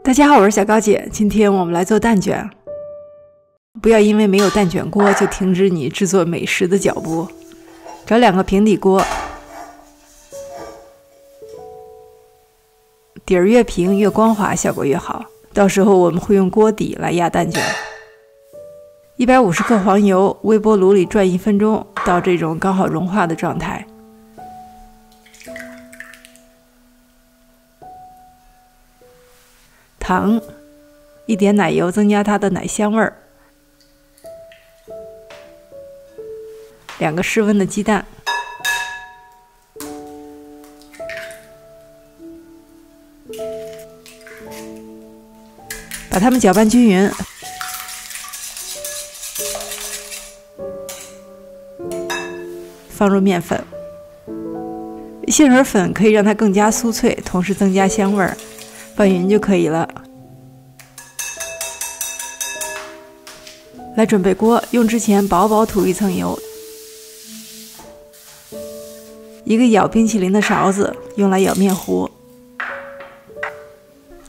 大家好，我是小高姐，今天我们来做蛋卷。不要因为没有蛋卷锅就停止你制作美食的脚步。找2个平底锅，底儿越平越光滑，效果越好。到时候我们会用锅底来压蛋卷。150克黄油，微波炉里转1分钟，到这种刚好融化的状态。糖，一点奶油增加它的奶香味儿。2个室温的鸡蛋，把它们搅拌均匀。放入面粉，杏仁粉可以让它更加酥脆，同时增加香味儿。放匀就可以了。来准备锅，用之前薄薄涂1层油。1个舀冰淇淋的勺子，用来舀面糊。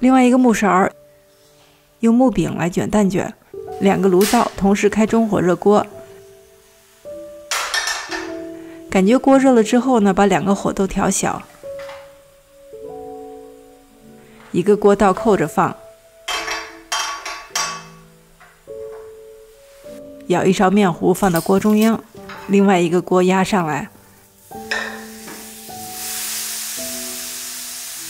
另外1个木勺，用木柄来卷蛋卷。2个炉灶，同时开中火热锅。感觉锅热了之后呢，把2个火都调小。1个锅倒扣着放，舀1勺面糊放到锅中央，另外1个锅压上来。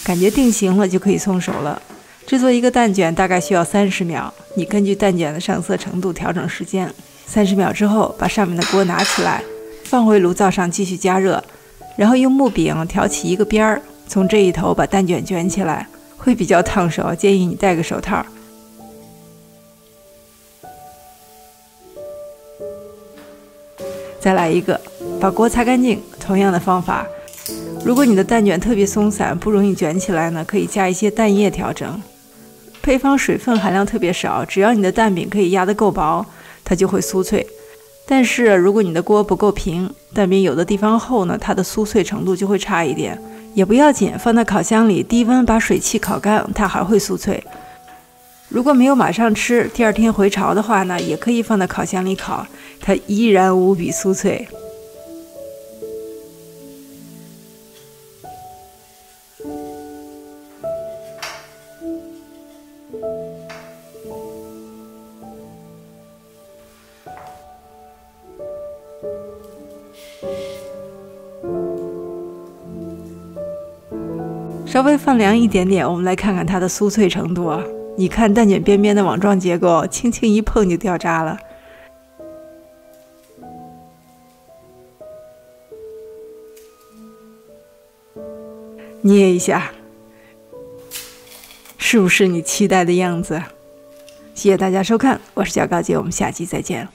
感觉定型了就可以松手了。制作1个蛋卷大概需要30秒，你根据蛋卷的上色程度调整时间。30秒之后，把上面的锅拿起来，放回炉灶上继续加热，然后用木柄挑起1个边儿，从这一头把蛋卷卷起来。会比较烫手，建议你戴个手套。再来1个，把锅擦干净，同样的方法。如果你的蛋卷特别松散，不容易卷起来呢，可以加一些蛋液调整。配方水分含量特别少，只要你的蛋饼可以压得够薄，它就会酥脆。但是如果你的锅不够平，蛋饼有的地方厚呢，它的酥脆程度就会差一点。也不要紧，放在烤箱里低温把水汽烤干，它还会酥脆。如果没有马上吃，第2天回潮的话呢，也可以放在烤箱里烤，它依然无比酥脆。稍微放凉一点点，我们来看看它的酥脆程度。你看蛋卷边边的网状结构，轻轻一碰就掉渣了。捏一下，是不是你期待的样子？谢谢大家收看，我是小高姐，我们下期再见。